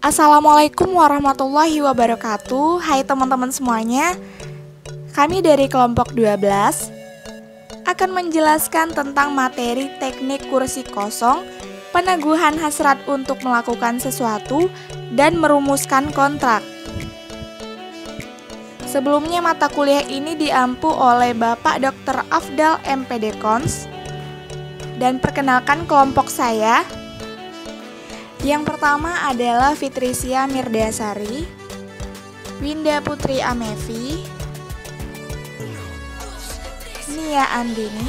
Assalamualaikum warahmatullahi wabarakatuh. Hai teman-teman semuanya. Kami dari kelompok 12 akan menjelaskan tentang materi teknik kursi kosong, peneguhan hasrat untuk melakukan sesuatu, dan merumuskan kontrak. Sebelumnya mata kuliah ini diampu oleh Bapak Dr. Afdal MPD Kons. Dan perkenalkan kelompok saya. Yang pertama adalah Fitrisia Mirdasari, Winda Putri Amevi, Nia Andini,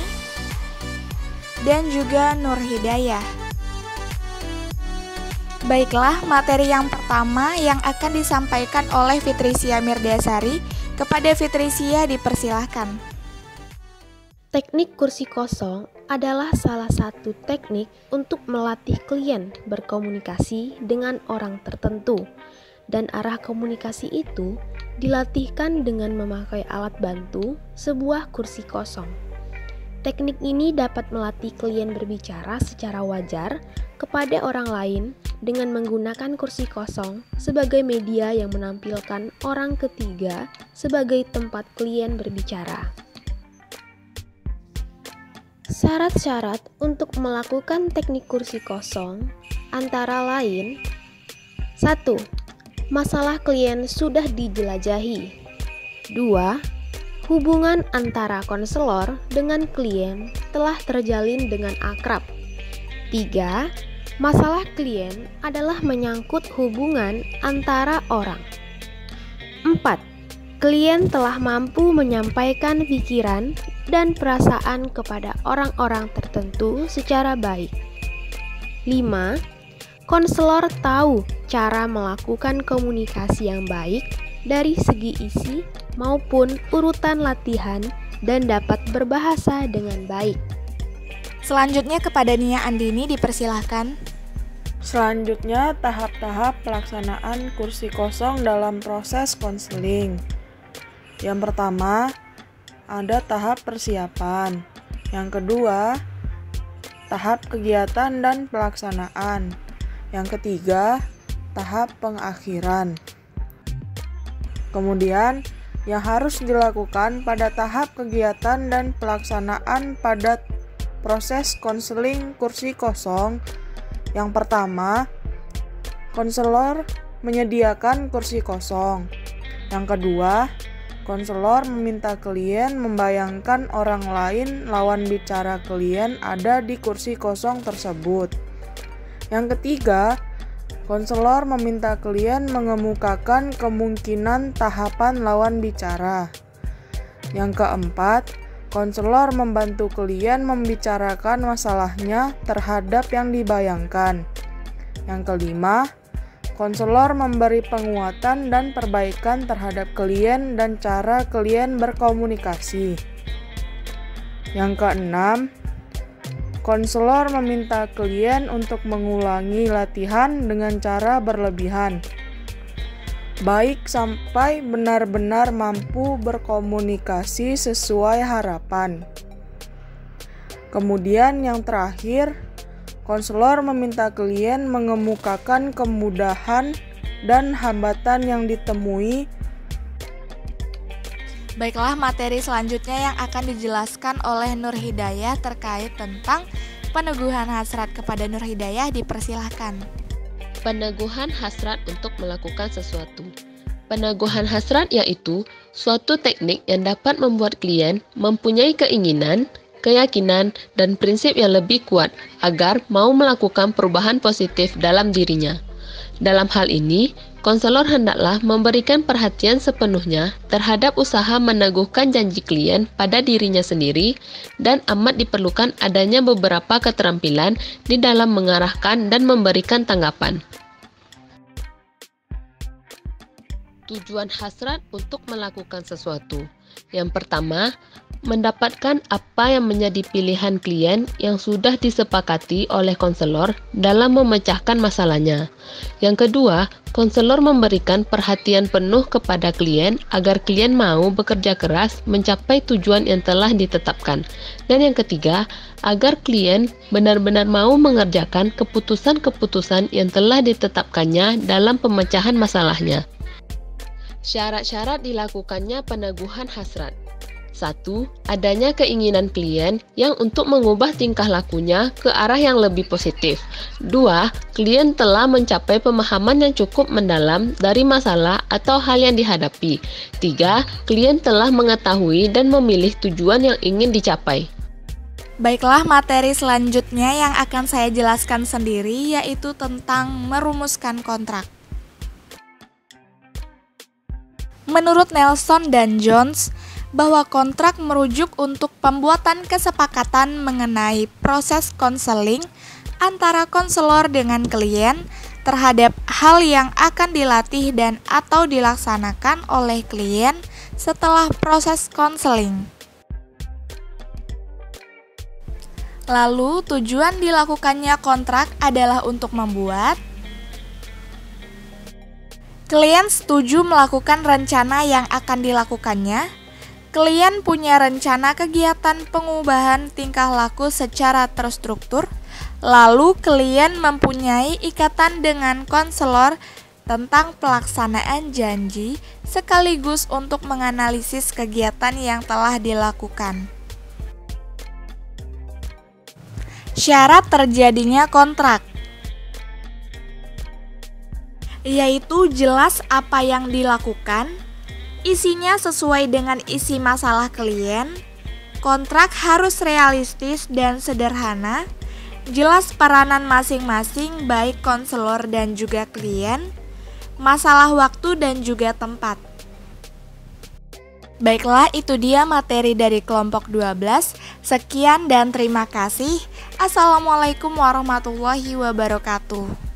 dan juga Nur Hidayah. Baiklah, materi yang pertama yang akan disampaikan oleh Fitrisia Mirdasari. Kepada Fitrisia dipersilahkan. Teknik kursi kosong adalah salah satu teknik untuk melatih klien berkomunikasi dengan orang tertentu, dan arah komunikasi itu dilatihkan dengan memakai alat bantu sebuah kursi kosong. Teknik ini dapat melatih klien berbicara secara wajar kepada orang lain dengan menggunakan kursi kosong sebagai media yang menampilkan orang ketiga sebagai tempat klien berbicara. Syarat-syarat untuk melakukan teknik kursi kosong antara lain: 1. Masalah klien sudah dijelajahi. 2. Hubungan antara konselor dengan klien telah terjalin dengan akrab. 3. Masalah klien adalah menyangkut hubungan antara orang. 4. Klien telah mampu menyampaikan pikiran dan perasaan kepada orang-orang tertentu secara baik. 5. Konselor tahu cara melakukan komunikasi yang baik dari segi isi maupun urutan latihan dan dapat berbahasa dengan baik. Selanjutnya kepada Nia Andini dipersilahkan. Selanjutnya, tahap-tahap pelaksanaan kursi kosong dalam proses konseling. Yang pertama, ada tahap persiapan. Yang kedua, tahap kegiatan dan pelaksanaan. Yang ketiga, tahap pengakhiran. Kemudian, yang harus dilakukan pada tahap kegiatan dan pelaksanaan pada proses konseling kursi kosong. Yang pertama, konselor menyediakan kursi kosong. Yang kedua, konselor meminta klien membayangkan orang lain lawan bicara klien ada di kursi kosong tersebut. Yang ketiga, konselor meminta klien mengemukakan kemungkinan tahapan lawan bicara. Yang keempat, konselor membantu klien membicarakan masalahnya terhadap yang dibayangkan. Yang kelima, konselor memberi penguatan dan perbaikan terhadap klien dan cara klien berkomunikasi. Yang keenam, konselor meminta klien untuk mengulangi latihan dengan cara berlebihan, baik sampai benar-benar mampu berkomunikasi sesuai harapan. Kemudian yang terakhir, konselor meminta klien mengemukakan kemudahan dan hambatan yang ditemui. Baiklah, materi selanjutnya yang akan dijelaskan oleh Nur Hidayah terkait tentang peneguhan hasrat. Kepada Nur Hidayah dipersilahkan. Peneguhan hasrat untuk melakukan sesuatu. Peneguhan hasrat yaitu suatu teknik yang dapat membuat klien mempunyai keinginan, keyakinan, dan prinsip yang lebih kuat agar mau melakukan perubahan positif dalam dirinya. Dalam hal ini, konselor hendaklah memberikan perhatian sepenuhnya terhadap usaha meneguhkan janji klien pada dirinya sendiri, dan amat diperlukan adanya beberapa keterampilan di dalam mengarahkan dan memberikan tanggapan. Tujuan hasrat untuk melakukan sesuatu. Yang pertama, mendapatkan apa yang menjadi pilihan klien yang sudah disepakati oleh konselor dalam memecahkan masalahnya. Yang kedua, konselor memberikan perhatian penuh kepada klien agar klien mau bekerja keras mencapai tujuan yang telah ditetapkan. Dan yang ketiga, agar klien benar-benar mau mengerjakan keputusan-keputusan yang telah ditetapkannya dalam pemecahan masalahnya. Syarat-syarat dilakukannya peneguhan hasrat. 1. Adanya keinginan klien yang untuk mengubah tingkah lakunya ke arah yang lebih positif. 2. Klien telah mencapai pemahaman yang cukup mendalam dari masalah atau hal yang dihadapi. 3. Klien telah mengetahui dan memilih tujuan yang ingin dicapai. Baiklah, materi selanjutnya yang akan saya jelaskan sendiri yaitu tentang merumuskan kontrak. Menurut Nelson dan Jones, bahwa kontrak merujuk untuk pembuatan kesepakatan mengenai proses konseling antara konselor dengan klien terhadap hal yang akan dilatih dan atau dilaksanakan oleh klien setelah proses konseling. Lalu, tujuan dilakukannya kontrak adalah untuk membuat klien setuju melakukan rencana yang akan dilakukannya. Klien punya rencana kegiatan pengubahan tingkah laku secara terstruktur. Lalu, klien mempunyai ikatan dengan konselor tentang pelaksanaan janji sekaligus untuk menganalisis kegiatan yang telah dilakukan. Syarat terjadinya kontrak yaitu jelas apa yang dilakukan, isinya sesuai dengan isi masalah klien, kontrak harus realistis dan sederhana, jelas peranan masing-masing baik konselor dan juga klien, masalah waktu dan juga tempat. Baiklah, itu dia materi dari kelompok 12. Sekian dan terima kasih. Assalamualaikum warahmatullahi wabarakatuh.